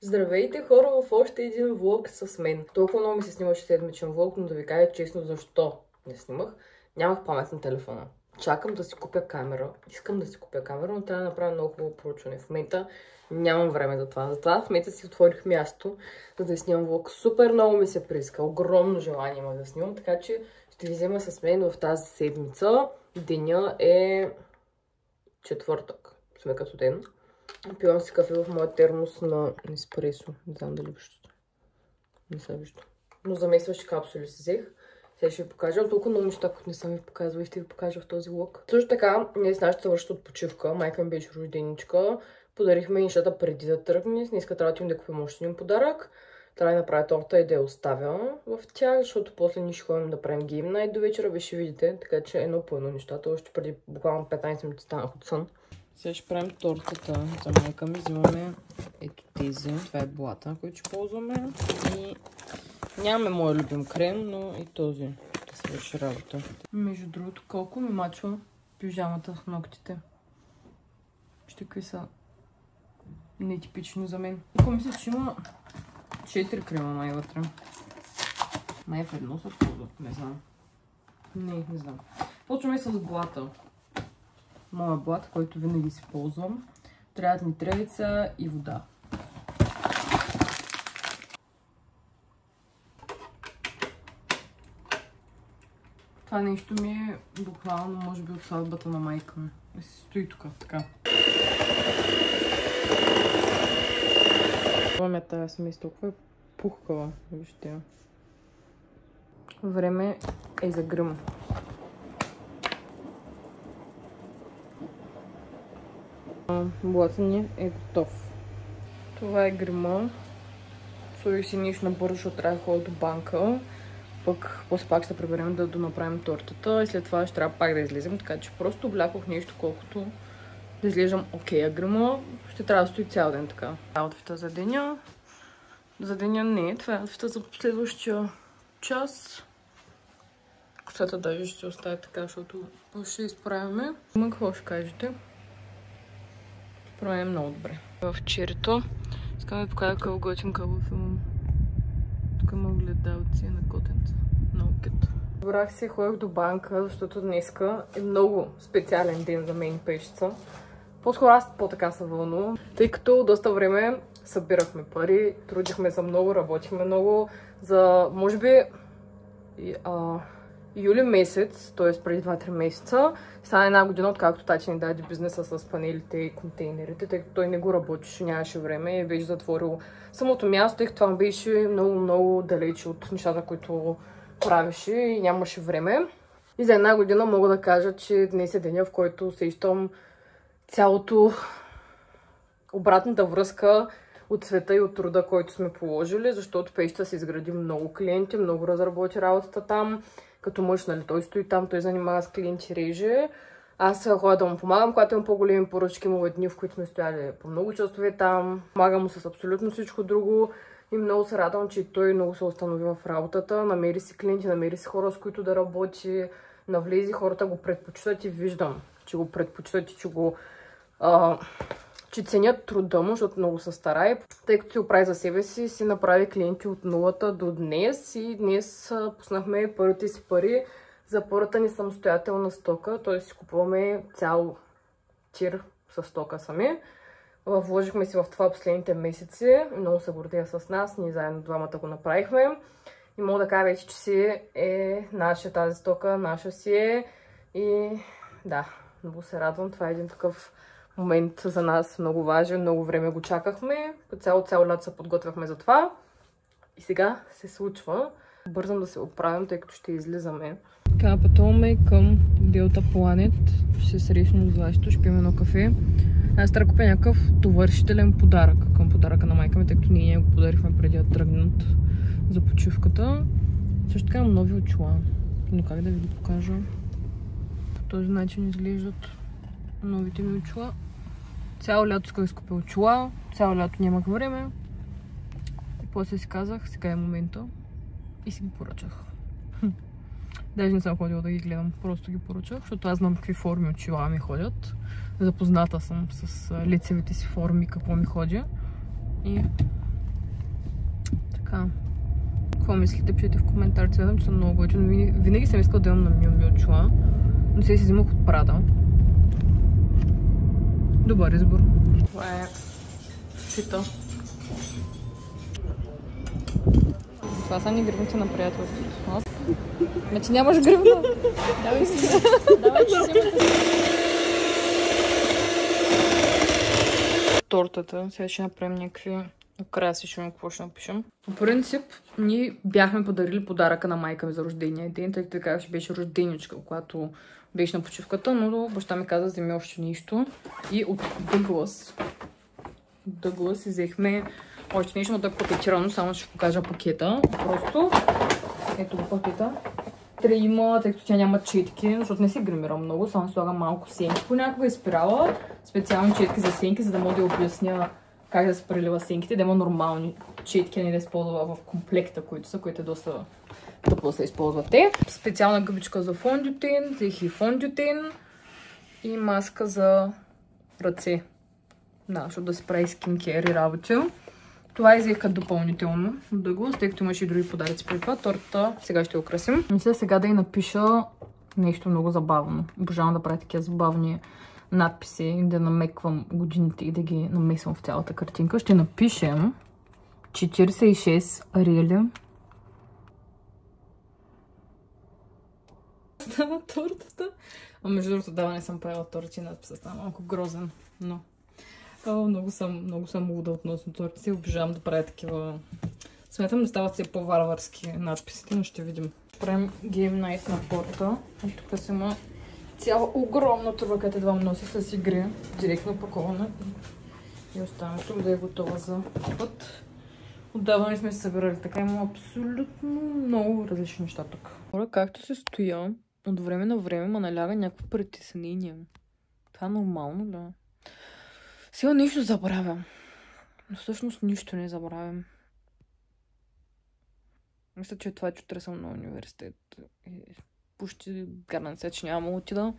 Здравейте хора в още един влог с мен. Толкова много ми се снимаше седмичен влог, но да ви кажа честно защо не снимах. Нямах памет на телефона. Чакам да си купя камера. Искам да си купя камера, но трябва да направя много хубаво проучване. В момента нямам време за това. Затова в момента си отворих място, за да снимам влог. Супер много ми се прииска. Огромно желание има да снимам, така че ще ви взема с мен в тази седмица. Деня е четвъртък. Сме като ден. Пивам си кафе в моя термос на еспресо. Не знам дали виждате. Не се вижда. Но заместващи капсули си взех. Сега ще ви покажа. Толкова много неща, които не съм ви показвала и ще ви покажа в този влог. Също така, ние с нашата вършат от почивка. Майка ми беше рожденичка. Подарихме нещата преди да тръгне. Днеска трябва да им да купим още един подарък. Трябва да направя торта и да я оставя в тях, защото после ние ще ходим да правим гейм найт до вечера. Вие ще видите. Така че едно по едно нещата. Още преди буквално 15 минути станах от сън. Сега ще правим тортата за майка ми. Взимаме ето тези. Това е блата, който ще ползваме. И нямаме моя любим крем, но и този ще се върши работа. Между другото, колко ми мачва пижамата с ногтите. Вижте какви са нетипични за мен. Тук мисля, че има 4 крема май вътре. Май в едно са ползват, не знам. Не знам. Почваме с блата. Моя блат, който винаги си ползвам. Трябват ни тревица и вода. Това нещо ми е буквално, може би, от сватбата на майка ми. Стои тук, така. Това тази смес толкова е пухкава. Вижте. Време е за гръм. Блатът ни е готов. Това е грима. Сложих си нещо набързо, защото трябва да ходя до банка. Пък после пак ще приберем да донаправим тортата и след това ще трябва пак да излезем. Така че просто облякох нещо, колкото да изглеждам окей. А грима ще трябва да стои цял ден така. Аутфита за деня. За деня не. Това е аутфита за следващия час. Косата даже ще се оставя така, защото ще изправяме. Какво ще кажете? Правим много добре. В черито. Искам да ви покажа какво готин кълбов имам. Тук има огледалци на котенца. Много кит. Добрах се, ходих до банка, защото днеска е много специален ден за мен и пешица. По-скоро аз по-така се вълнувам, тъй като доста време събирахме пари, трудихме се много, работихме много. За, може би, юли месец, т.е. преди 2-3 месеца, стана една година, откакто тати ни даде бизнеса с панелите и контейнерите, тъй като той не го работеше, нямаше време и беше затворил самото място, тъй като това беше много далече от нещата, които правеше и нямаше време. И за една година мога да кажа, че днес е деня, в който усещам цялото обратната връзка от света и от труда, който сме положили, защото пещата се изгради много клиенти, много разработи работата там. Като мъж, нали, той стои там, той занимава с клиенти, реже. Аз ходя да му помагам, когато имам по-големи поръчки, имало дни, в които сме стояли по много часове там. Помагам му с абсолютно всичко друго и много се радвам, че той много се установи в работата. Намери си клиенти, намери си хора, с които да работи, навлези, хората го предпочитат и виждам, че го предпочитат и че ценят труда му, защото много се старае. Тъй като си оправи за себе си, си направи клиенти от нулата до днес и днес пуснахме първите си пари за първата ни самостоятелна стока, т.е. си купуваме цял тир с стока сами. Вложихме си в това последните месеци, много се гордея с нас, ние заедно двамата го направихме. И мога да кажа вече, че си е наша тази стока, наша си е и да, много се радвам, това е един такъв момент за нас много важен, много време го чакахме. Цяло лято се подготвяхме за това. И сега се случва. Бързам да се оправим, тъй като ще излизаме. Така, пътуваме към Delta Planet. Ще се срещнем с Вашето, ще пием едно кафе. Аз трябва да купя някакъв довършителен подарък към подаръка на майка ми, тъй като ние го подарихме преди да тръгнат за почивката. Също така имам нови очила. Но как да ви ги покажа? По този начин изглеждат новите ми очила. Цяло лято исках да изкупя очила, цяло лято нямах време. И после си казах, сега е момента и си ги поръчах. Даже не съм ходила да ги гледам, просто ги поръчах, защото аз знам какви форми очила ми ходят. Запозната съм с лицевите си форми, какво ми ходи. И Така. Какво мислите? Пишете в коментарите. Смятам, че съм много готина. Винаги съм искала да имам на Miu Miu чула. Но сега си взимах от Прада. Добър избор. Това е фита. Това са ни гривните на приятелството. Ме ти нямаш гривна? Давай си. Давай, че взимате си. Тортата. Сега ще направим някакви украси, ще какво ще напишем. По принцип, ние бяхме подарили подаръка на майка ми за рождения ден, тъй като така ще беше рожденичка, когато беше на почивката, но баща ми каза, вземи още нищо. И от Douglas взехме още нещо, но да е пакетирано, само ще покажа пакета. Просто, ето го пакета. Трима, тъй като тя няма четки, защото не си гримирам много, само слагам малко сенки. Понякога е спирала специални четки за сенки, за да мога да обясня как да се прелива сенките, да има нормални четки, а не да използва в комплекта, които е доста тъпо да се използват те. Специална гъбичка за фондютен, взех и фондютен и маска за ръце. Да, защото да се прави скинкер и работи. Това изеха допълнително от Douglas, тъй като имаше и други подаръци при това. Тортата сега ще украсим. Мисля сега да й напиша нещо много забавно. Обожавам да правя такива забавни надписи, да намеквам годините и да ги намесвам в цялата картинка. Ще напишем 46 Ариели. Става тортата. А между другото, да, не съм правила торти, надписът става малко грозен, но много съм луда относно тортите. Обожавам да правя такива. Смятам да стават все по-варварски надписите, но ще видим. Правим Game Night на порта. Тук си има цяла огромна турба, където едва носи с игри. Директно опакована. И оставям тук да е готова за път. Отдавна не сме се събирали така. Има абсолютно много различни неща тук. Хора, както се стоя, от време на време ма наляга някакво притеснение. Това е нормално, да. Сега нещо забравям. Но всъщност нищо не забравям. Мисля, че това е, че утре съм на университет. И почти гаранция, че няма да отида.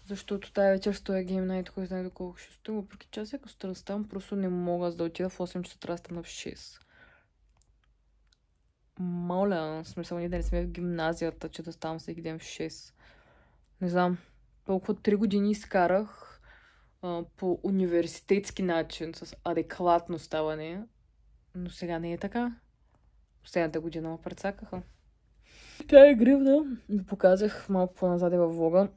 Защото тая вечер стоя Game Night, кой знае доколко ще стоя. Въпреки че аз ако ставам, просто не мога да отида в 8 часа, трябва да стана в 6. Моля, в смисъл ние да не сме в гимназията, че да ставам всеки ден в 6. Не знам, толкова 3 години изкарах по университетски начин, с адекватно ставане, но сега не е така. Последната година ме прецакаха. Тя е гривна. Ви показах малко по-назаде във влога.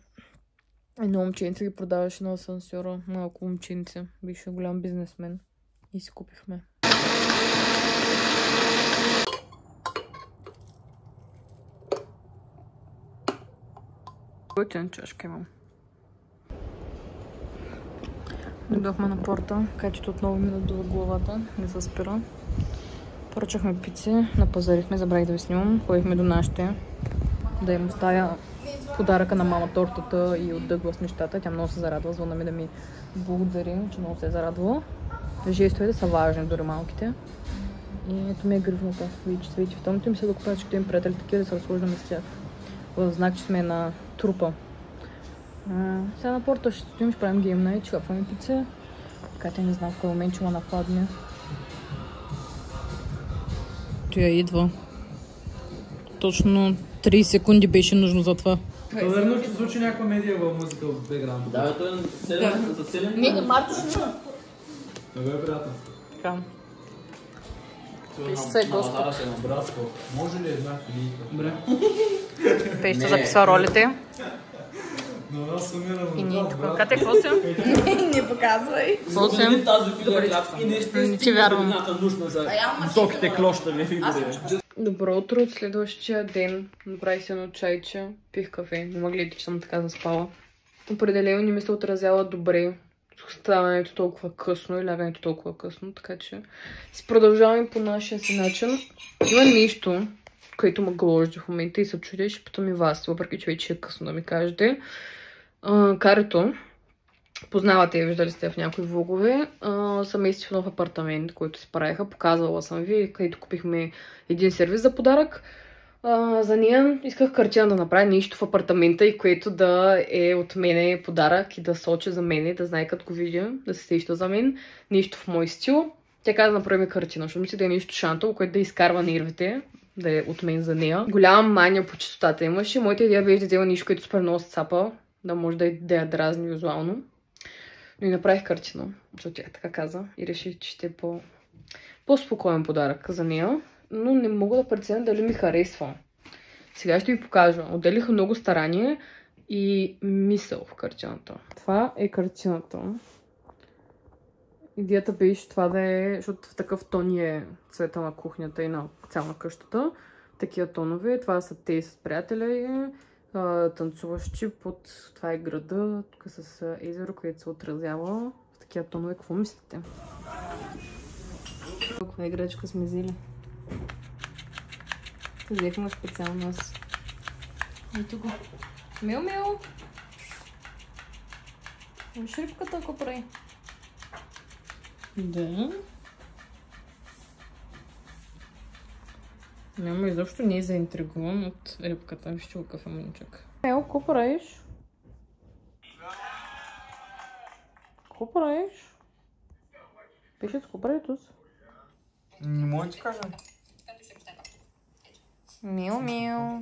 Едно момченце ги продаваше на асансьора. Малко момченце. Беше голям бизнесмен. И си купихме. Готин чашка имам. Дойдохме на порта, качето отново ми надува главата, не се спира. Поръчахме пици, напазарихме, забравих да ви снимам. Ходихме до нашите, да им оставя подаръка на мама тортата и от Douglas нещата. Тя много се зарадва, звънна ми да ми благодари, че много се е зарадвала. Жестовете са важни, дори малките. И ето ми е гривната, види, че свети в тъмното и мисля да купя, че им приятели такива да се разхождаме с тях. В знак, че сме на трупа. Сега на порта ще стоим, ще правим Game Night, ще хапваме пица. Така тя не знам в кой момент ще ма нападне. Тя идва. Точно 30 секунди беше нужно за това. Верно, че звучи някаква медиева музика в бекграунда. Да, той е за селен. Не, Марто ще има. Много е приятно. Така. Пише се Господ. Братко, може ли една филийка? Добре. Пеще записва ролите. Но аз сумирам. И ние тук. Кате, какво си? Не показвай. Какво си? Тази филия и не ти вярвам. нужна за високите клощави фигури. Добро утро от следващия ден. Направих си едно чайче, пих кафе. Не мога че съм така заспала. Определено не ми се отразява добре ставането толкова късно и лягането толкова късно, така че си продължаваме по нашия си начин. Има нещо, което ме гложди в момента и се чудя и ще питам и вас, въпреки че вече е късно да ми кажете. Карето, познавате я, виждали сте в някои влогове, са мести в нов апартамент, който си правиха, показвала съм ви, където купихме един сервис за подарък. За нея исках картина да направя нещо в апартамента и което да е от мене подарък и да сочи за мене, да знае като го видя, да се сеща за мен. Нещо в мой стил. Тя каза да направим картина, защото мисли да е нещо шантово, което да изкарва нервите, да е от мен за нея. Голяма мания по чистотата имаше. Моята идея беше да взема нещо, което супер много се цапа, да може да я дразни визуално. Но и направих картина, защото тя така каза и реших, че ще е по-спокоен подарък за нея. Но не мога да преценя дали ми харесва. Сега ще ви покажа. Отделих много старание и мисъл в картината. Това е картината. Идеята беше това да е, защото в такъв тон е цвета на кухнята и на цяла къщата. Такива тонове. Това са те с приятеля, танцуващи под... Това е града, тук с езеро, което се отразява. В такива тонове. Какво мислите? Каква играчка сме взели? Взехме специално аз. Ето го. Мил. Виж рибката, ако прави. Да. Няма изобщо не е заинтригуван от рибката. Вижте го какъв е мъничък. Мил, какво правиш? Какво правиш? Пишете, какво прави тук? Не мога да ти кажа. Мил. Мил,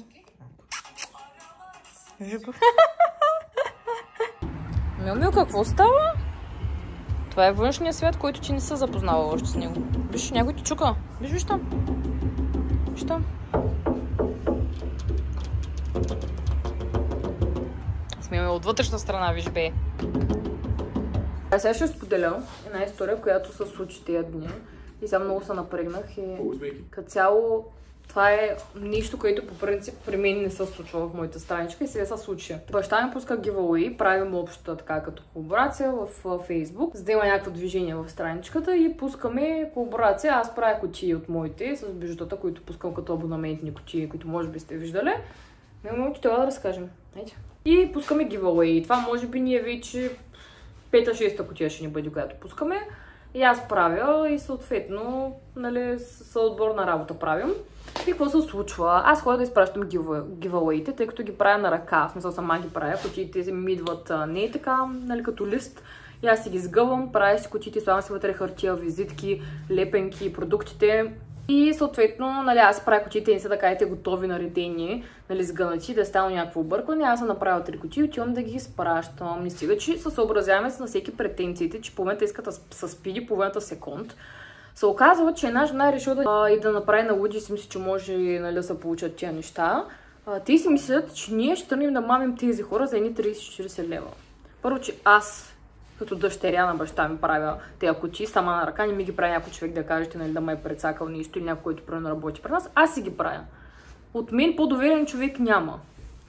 какво става? Това е външния свят, който ти не се запознава още с него. Виж, някой ти чука. Виж там. Виж там. Сме от вътрешна страна, виж бе. Сега ще споделя една история, която се случи тези дни. И сега много се напрегнах и като цяло това е нещо, което по принцип при мен не се случва в моята страничка и сега се случи. Баща ми пуска giveaway, правим обща така като колаборация в Facebook, за да има някакво движение в страничката и пускаме колаборация. Аз правя кутии от моите с бижутата, които пускам като абонаментни кутии, които може би сте виждали. Но това да разкажем. И пускаме giveaway. Това може би ние вече 5-6 кутия ще ни бъде, която пускаме. И аз правя и съответно, нали, с отборна работа правим. И какво се случва? Аз ходя да изпращам гивауеите, тъй като ги правя на ръка. В смисъл сама ги правя, кутиите се ми идват не така, нали, като лист. И аз си ги сгъвам, правя си кутиите, слагам си вътре хартия, визитки, лепенки, продуктите. И съответно, нали, аз правя кутиите и са да кажете готови, наредени, нали, сгънати, да става някакво объркване. Аз съм направила 3 кутии, отивам да ги изпращам. Не стига, че се съобразяваме на всеки претенциите, че половината искат да се спиди, половината секунд. Се оказва, че една жена е решила да направи на луди и си мисли, че може, нали, да се получат тия неща. Те си мислят, че ние ще тръгнем да мамим тези хора за едни 30-40 лева. Първо, че аз като дъщеря на баща ми правя тези кутии сама на ръка, не ми ги прави някой човек да кажете, нали, да ме е прецакал нещо или някой, който правилно работи при нас. Аз си ги правя. От мен по-доверен човек няма.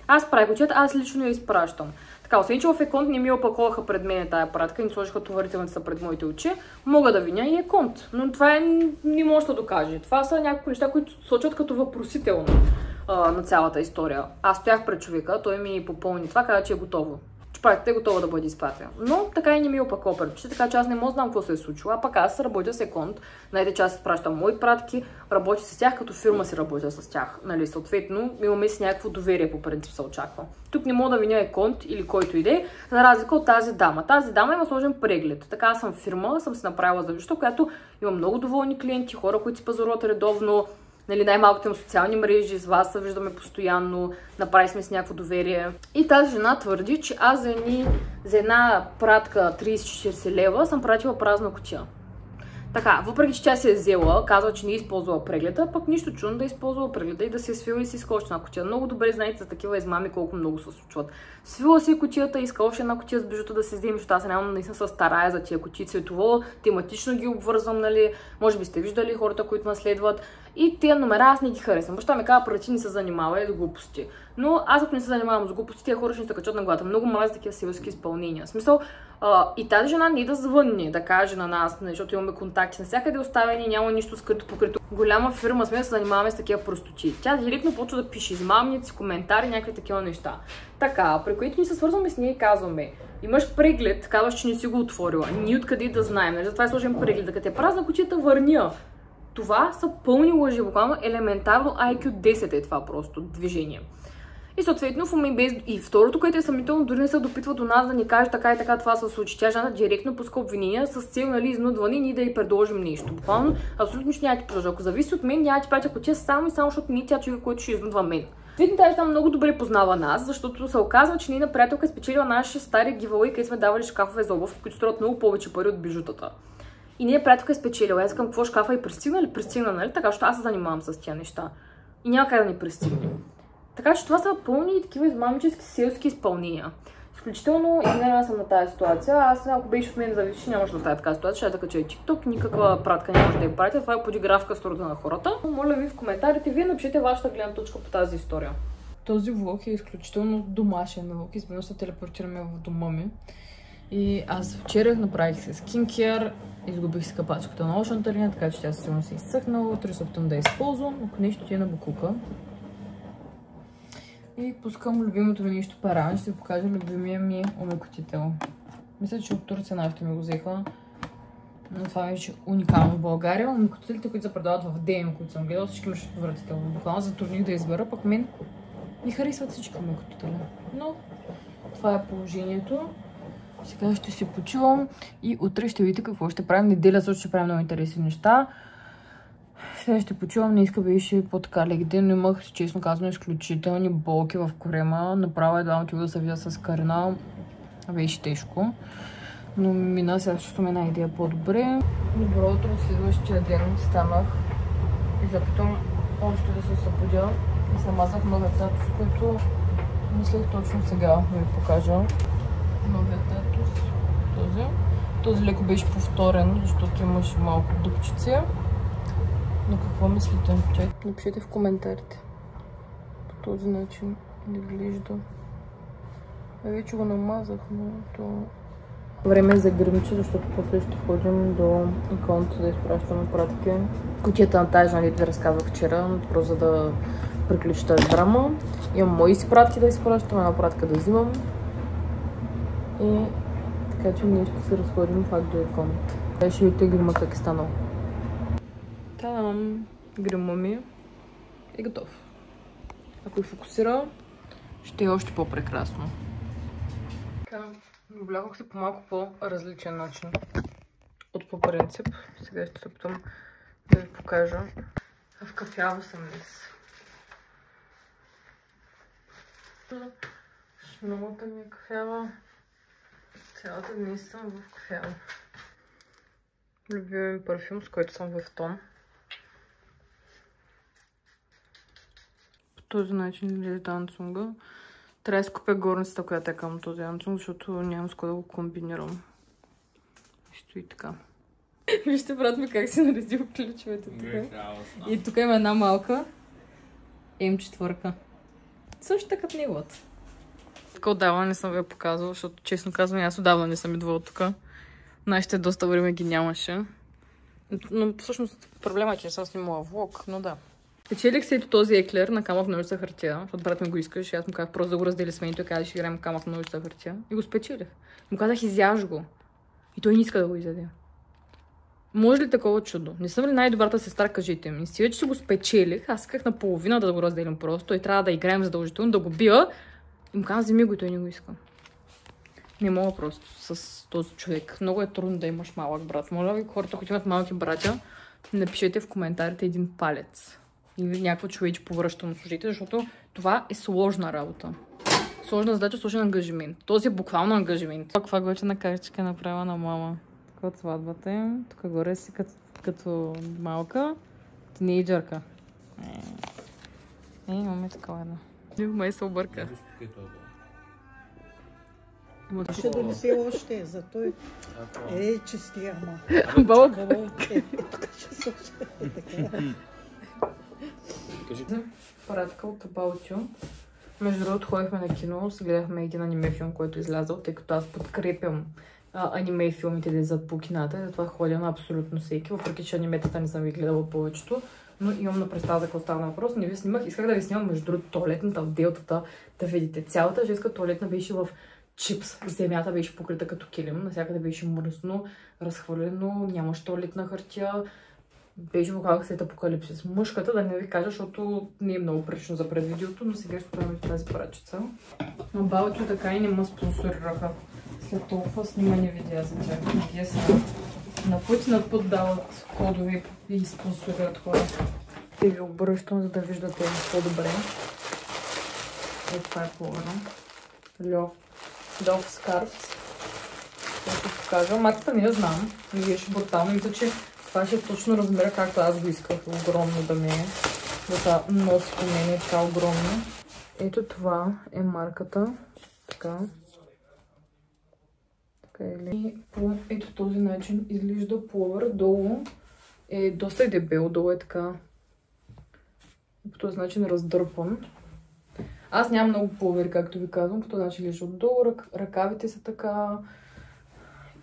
Аз правя кутията, аз лично я изпращам. Така, освен че в Еконт не ми опаковаха пред мен тая пратка и не сложиха товарителницата пред моите очи, мога да виня и Еконт. Но това не може да докаже. Това са някакви неща, които сочат като въпросително на цялата история. Аз стоях пред човека, той ми попълни това, каза, че е готово. Че пратиката е готова да бъде изпратена. Но така и не ми опакова пред очите, така че аз не мога да знам какво се е случило. А пък аз работя с Еконт, знаете, че аз изпращам мои пратки, работя с тях, като фирма си работя с тях. Нали, съответно, имаме си някакво доверие, по принцип се очаква. Тук не мога да виня Еконт или който иде, за разлика от тази дама. Тази дама има сложен преглед. Така аз съм фирма, съм си направила завищо, която има много доволни клиенти, хора, които си пазаруват редовно. Нали, най-малкото им социални мрежи, с вас се виждаме постоянно, направи сме с някакво доверие. И тази жена твърди, че аз за една пратка 30-40 лева съм пратила празна кутия. Така, въпреки че тя се е взела, казва, че не е използвала прегледа, пък нищо чудно да е използвала прегледа и да се е свила и си изкочи една кутия. Много добре знаете за такива измами колко много се случват. Свила си кутията, иска още една кутия с бижута да се вземе, защото аз нямам наистина се старая за тия кутии цветово, тематично ги обвързвам, нали, може би сте виждали хората, които наследват. И тези номера аз не ги харесвам. Баща ми казва, прати не се занимава и до глупости. Но аз ако не се занимавам с глупости, тези хора ще ни се качат на главата. Много мразя такива селски изпълнения. В смисъл, и тази жена не да звънне, да каже на нас, защото имаме контакти навсякъде оставени, няма нищо скрито покрито. Голяма фирма сме да се занимаваме с такива простоти. Тя директно почва да пише измамници, коментари, някакви такива неща. Така, при които ни се свързваме с нея и казваме, имаш преглед, казваш, че не си го отворила. Ние откъде да знаем, нали? Затова е сложен преглед. Да като е празна кутията, върня. Това са пълни лъжи, буквално елементарно IQ 10 е това просто движение. И съответно в момент без... И второто, което е съмнително, дори не се допитва до нас да ни каже така и така това се случи. Тя жена директно пуска обвинения с цел, нали, изнудване и ние да й предложим нещо. Буквално абсолютно нищо няма ти предложа. Ако зависи от мен, няма ти пратя кутия само и само, защото ние тя човек, който ще изнудва мен. Видно, тази жена много добре познава нас, защото се оказва, че нейна приятелка е спечелила нашия стари гивалой, където сме давали шкафове за обувки, които струват много повече пари от бижутата. И ние приятелка е спечелила. Аз искам какво шкафа и пристигна ли? Пристигна, нали? Така, защото аз се занимавам с тия неща. И няма как да ни пристигне. Така че това са пълни такива измамнически селски изпълнения. Изключително изненадана съм на тази ситуация. Аз, ако беше от мен зависи, нямаше да оставя така ситуация. Ще да кача и TikTok, никаква пратка нямаше да я пратя. Това е подигравка с труда на хората. Моля ви в коментарите, вие напишете вашата гледна точка по тази история. Този влог е изключително домашен влог. Изведнъж се телепортираме в дома ми. И аз вчера направих се скинкер, изгубих си капачката на очната линия, така че тя сигурно се изсъхнала. Утре се опитам да я използвам, ако нещо ти е на букука. И пускам любимото ми нещо паран, ще ви покажа любимия ми омекотител. Мисля, че от Турция нашите ми го взеха, но това вече уникално в България. Омекотителите, които се продават в DM, които съм гледала, всички имаш отвратително. Буквално затрудних да избера, пък мен ми харесват всички омекотители. Но това е положението. Сега ще си почувам и утре ще видите какво ще правим. Неделя също ще правим много интересни неща. Сега ще почувам, днеска беше по-така лек ден, но имах, честно казано, изключителни болки в корема. Направо едва отива да се видя с Карина. Беше тежко. Но мина, сега ще има една идея по-добре. Добро утро, следващия ден станах и запитам още да се събудя. И се мазах новия татус, който мислех точно сега да ви покажа. Новия татус, този. Този леко беше повторен, защото имаше малко дупчици. Но какво мислите? Напишете в коментарите. По този начин изглежда. Вече го намазах, но то... Време е за гримче, защото после ще ходим до иконта да изпращаме пратки. Кутията на тази жена, ви разказвах вчера, просто за да приключи тази драма. Имам мои си пратки да изпращам, една пратка да взимам. И така че ние ще се разходим пак до иконта. Сега ще видите грима как е станал. Там грима ми е готов. Ако фокусира, ще е още по-прекрасно. Така, облякох се по малко по-различен начин от по принцип. Сега ще се опитам да ви покажа. Вкафява съм днес. Шнумата ми е кафява. Цялата днес съм в кафява. Любимия ми парфюм, с който съм в тон. По този начин изглежда Ансунга. Трябва да си купя горницата, която е към този Ансунг, защото нямам с кой да го комбинирам. Стои така. Вижте, брат ми, как си наредил ключовете тук. И тук има една малка М4. Също така като неговата. Така отдавна не съм ви я показвала, защото честно казвам, аз отдавна не съм идвала тук. Нашите доста време ги нямаше. Но всъщност проблема е, че не съм снимала влог, но да. Печелих се ето този еклер на камък ножица хартия, защото брат ми го искаш и аз му казах просто да го раздели с мен и той каза, ще играем камък ножица хартия. И го спечелих. Му казах, изяж го. И той не иска да го изяде. Може ли такова чудо? Не съм ли най-добрата сестра, кажете ми. Си вече си го спечелих, аз исках наполовина да го разделим просто. Той трябва да играем задължително, да го бия. И му казах, вземи го и той не го иска. Не мога просто с този човек. Много е трудно да имаш малък брат. Моля ви, хората, които имат малки братя, напишете в коментарите един палец. Или някакво човече повръщано служите, защото това е сложна работа. Сложна задача, сложен ангажимент. Този е буквално ангажимент. Това готина картичка направила на мама. Тук от сватбата им. Тук горе си като малка. Тинейджърка. Имаме такова една. Май се обърка. Ще донесе още, зато е чисти, ама. Баба. Пратка от Абаутю. Между другото ходихме на кино, гледахме един аниме филм, който е излязъл, тъй като аз подкрепям аниме филмите да зад по кината и затова ходя на абсолютно всеки, въпреки че аниметата не съм ви гледала повечето, но имам на представа за какво става въпрос. Не ви снимах, исках да ви снимам между другото туалетната в делтата, да видите. Цялата женска туалетна беше в чипс, земята беше покрита като килим, навсякъде беше мръсно, разхвърлено, нямаше туалетна хартия. бежево как след апокалипсис. Мъжката, да не ви кажа, защото не е много прилично за пред видеото, но сега ще правим тази парачица. Но Балчо така и не ме спонсорираха след толкова снимани видеа за тях. Вие са на път дават кодове и спонсорират хора. Те ви обръщам, за да виждате по-добре. Това е повара. Льов скарф. Ще покажа. Марката не я знам. Не беше брутално. Мисля, че това ще е точно размера, както аз го исках. Огромно да ме е. Да носи по мен е така огромно. Ето това е марката. Така. И по ето този начин изглежда пуловър. Долу е доста дебел. Долу е така. По този начин раздърпан. Аз нямам много пуловери, както ви казвам. По този начин лежа отдолу. Ръкавите са така.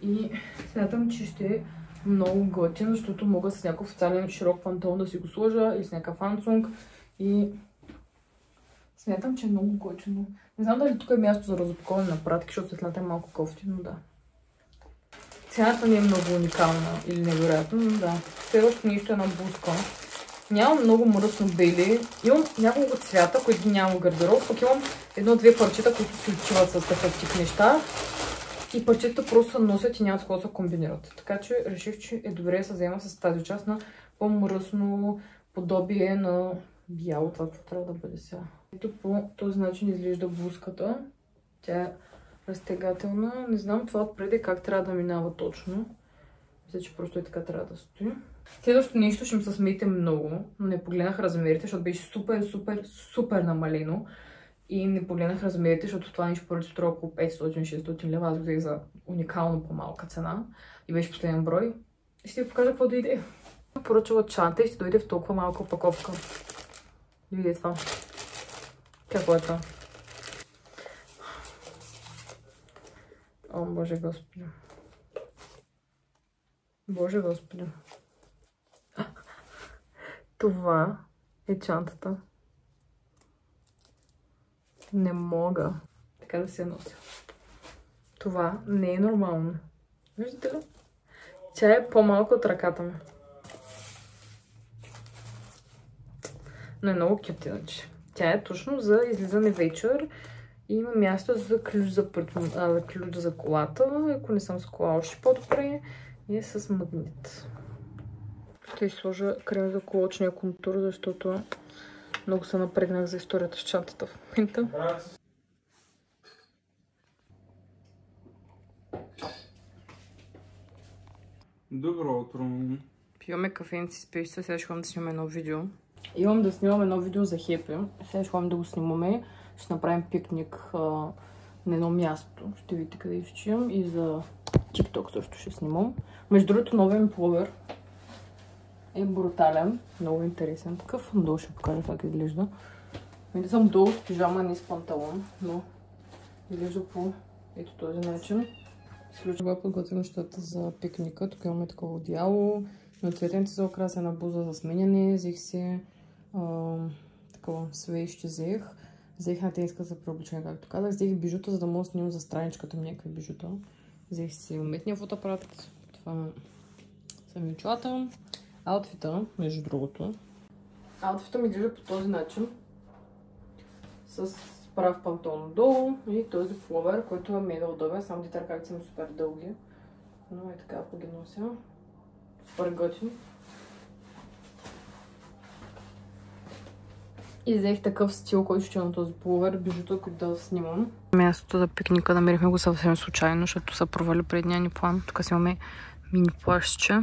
И смятам, че ще е много готин, защото мога с някакъв официален широк панталон да си го сложа или с някакъв ансунг. И смятам, че е много готино. Не знам дали тук е място за разопаковане на пратки, защото светлината е малко кофти, но да. Цената не е много уникална или невероятно, но да. Следващото нещо е една блузка. Нямам много мръсно бели. Имам няколко цвята, които нямам в гардероб. Пък имам едно-две парчета, които се отчиват с такъв тип неща. И парчета просто се носят и няма с какво да се комбинират. Така че реших, че е добре да се взема с тази част на по-мръсно подобие на бяло. Това трябва да бъде сега. Ето по този начин изглежда блузката. Тя е разтегателна. Не знам това отпреди как трябва да минава точно. Мисля, че просто и така трябва да стои. Следващото нещо ще ми се смеете много, но не погледнах размерите, защото беше супер намалено. И не погледнах размерите, защото това нещо първо струва около 500-600 лева. Аз го взех за уникално по-малка цена. И беше последен брой. И ще ви покажа какво дойде. Поръчала чанта и ще дойде в толкова малка опаковка. Видите това. Какво е това? О, Боже Господи. Боже Господи. Това е чантата. Не мога така да се нося. Това не е нормално. Виждате ли? Тя е по-малко от ръката ми. Но е много кют иначе. Тя е точно за излизане вечер. И има място за ключ за колата. Ако не съм с кола, още по-добре. И е с магнит. Ще сложа крем за колочния контур, защото много се напрегнах за историята с чантата в момента. Добро утро. Пиваме кафенци с пеща, сега ще ходим да снимаме едно видео. Имам да снимам едно видео за хепи. Сега ще ходим да го снимаме. Ще направим пикник на едно място. Ще видите къде ще имам и за TikTok също ще снимам. Между другото, новия ми пловер е брутален. Много интересен такъв. Долу ще покажа как изглежда. Не съм долу с пижама, не с панталон, но изглежда по ето този начин. Сега подготвям нещата за пикника. Тук имаме такова одеяло, цветенце за украсена буза за сменяне. Взех си такова свещи взех. Взех на тениска за преобличане, както казах. Взех бижута, за да мога да снимам за страничката ми някакви бижута. Взех си уметния фотоапарат. Това са ми очилата. Аутфита, между другото. Аутфита ми изглежда по този начин. С прав пантон долу и този фловер, който е мега удобен. Само дите ръкавици са супер дълги. Но е така, ако ги нося. Супер готин. И взех такъв стил, който ще на този пуловер, бижута, който да снимам. Мястото за пикника намерихме го съвсем случайно, защото са провали предния ни план. Тук си имаме мини плащче.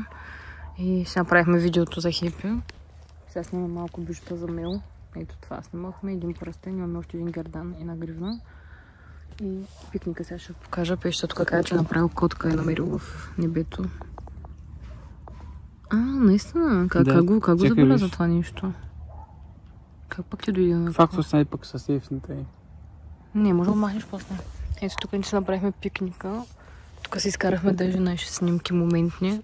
И си направихме видеото за хепи. Сега снимам малко бижута за мил. Ето това снимахме. Един пръстен, имаме още един гердан и на гривна. И пикника сега ще покажа. Пеща тук каза, че направил котка и намерил в небето. Наистина? Как го забеля за това нещо? Как пък ти дойде на Факт остане пък със сейфната и. Не, може да махнеш после. Ето тук ни си направихме пикника. Тук си изкарахме даже наши снимки моментни.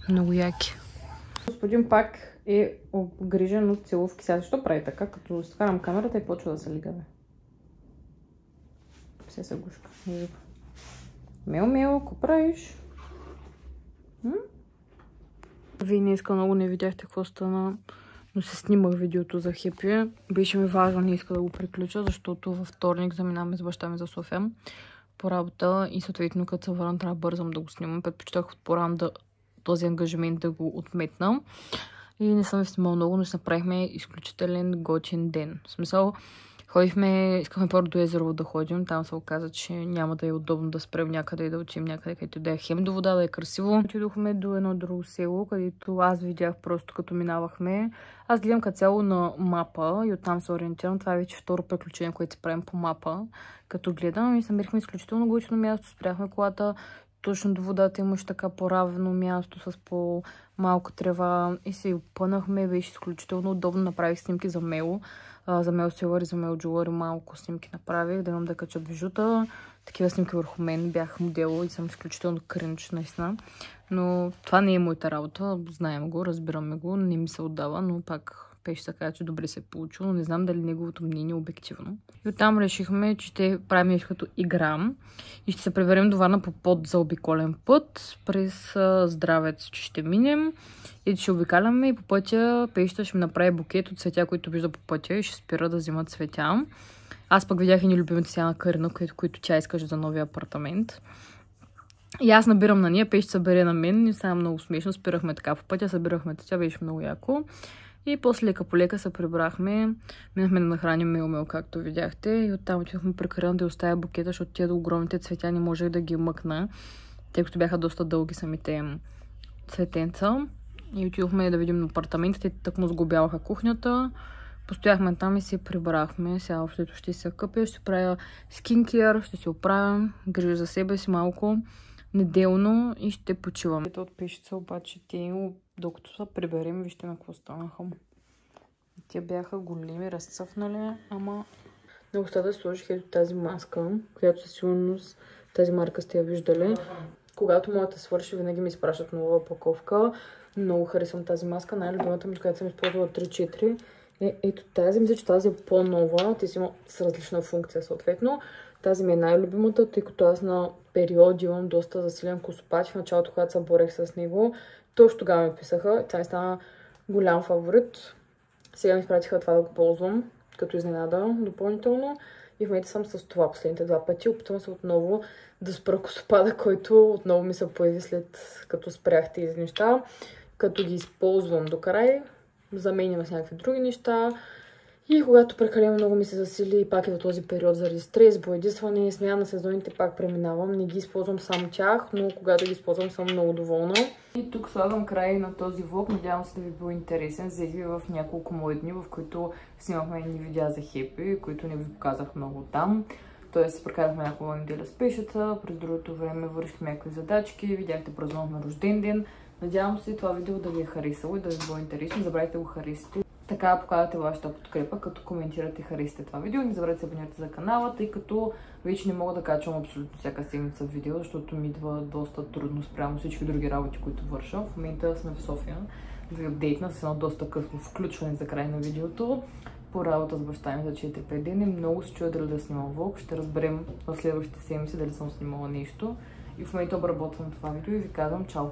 Много яки. Господин пак е обгрижен от целувки. Сега защо прави така? Като скарам камерата и почва да се лигаме. Все се гушка. Мел, какво правиш? Вие днеска много не видяхте какво стана, но се снимах видеото за Хепи. Беше ми важно, не иска да го приключа, защото във вторник заминаваме с баща ми за София по работа и съответно като се върна трябва бързам да го снимам. Предпочитах по-рано този ангажимент да го отметна. И не съм ви снимала много, но си направихме изключителен готин ден. В смисъл, искахме първо до езеро да ходим. Там се оказа, че няма да е удобно да спрем някъде и да отидем някъде, където да е хем до вода, да е красиво. Отидохме до едно друго село, където аз видях просто като минавахме. Аз гледам като цяло на мапа и оттам се ориентирам. Това е вече второ приключение, което се правим по мапа. Като гледам и намерихме изключително готино място, спряхме колата. Точно до водата имаш така по-равно място с по-малка трева и се опънахме. Беше изключително удобно. Направих снимки за Мело. За Мел Селър и за Мел Джулър малко снимки направих. Да имам да кача бижута. Такива снимки върху мен. Бях модел и съм изключително кринч, наистина. Но това не е моята работа. Знаем го, разбираме го. Не ми се отдава, но пак беше така, че добре се е получило. Но не знам дали неговото мнение е обективно. И оттам решихме, че ще правим нещо като игра. И ще се приберем до Варна по подзаобиколен път. През Здравец, че ще минем. И ще обикаляме и по пътя Пеща ще ми направи букет от цветя, които вижда по пътя и ще спира да взима цветя. Аз пък видях и любимите си на Карина, които тя искаше за новия апартамент. И аз набирам на нея, Пеща събере на мен и сега много смешно. Спирахме така по пътя, събирахме цветя, беше много яко. И после лека по лека се прибрахме. Минахме да нахраним Мел, както видяхте. И оттам отидохме при Карина да оставя букета, защото тия огромните цветя не можех да ги мъкна, тъй като бяха доста дълги самите цветенца. И отидохме да видим апартаментите, тъкмо сгубяваха кухнята. Постояхме там и се прибрахме. Сега общото ще се къпя, ще правя скинкер, ще се оправя, грижа за себе си малко неделно и ще почивам. Ето от пешица обаче те, докато се приберем, вижте на какво станаха. Те бяха големи, разцъфнали, ама... На устата сложих ето тази маска, която със сигурност тази марка сте я виждали. Когато моята свърши, винаги ми изпращат нова опаковка. Много харесвам тази маска. Най-любимата ми, която съм използвала 3-4. Ето тази. Мисля, че тази е по-нова. Те си има с различна функция съответно. Тази ми е най-любимата, тъй като аз на периоди имам доста засилен косопат. В началото, когато се борех с него, точно тогава ми писаха. Тя ми стана голям фаворит. Сега ми изпратиха това да го ползвам като изненада допълнително. И в момента съм с това последните 2 пъти. Опитвам се отново да спра косопада, който отново ми се появи след като спрях тези неща. Като ги използвам до край, заменям с някакви други неща. И когато прекалено много ми се засили, и пак е в този период заради стрес, боядисване, смяна на сезоните, пак преминавам. Не ги използвам само тях, но когато ги използвам, съм много доволна. И тук слагам край на този влог. Надявам се да ви бил интересен. Взех ви в няколко мои дни, в които снимахме едни видеа за Хепи, които не ви показах много там. Тоест, прекарахме няколко неделя с Пешата, през другото време вършихме някакви задачки, видяхте, празнувахме рожден ден. Надявам се това видео да ви е харесало и да ви било интересно. Не забравяйте да го харесате. Така показвате вашата подкрепа, като коментирате и харесате това видео. Не забравяйте да се абонирате за канала, тъй като вече не мога да качвам абсолютно всяка седмица видео, защото ми идва доста трудно спрямо всички други работи, които върша. В момента сме в София да ви апдейтна с едно доста късно включване за край на видеото. По работа с баща ми за 4-5 дни. Много се чуя дали да снимам влог. Ще разберем в следващите седмици дали съм снимала нещо. И в момента обработвам това видео и ви казвам чао!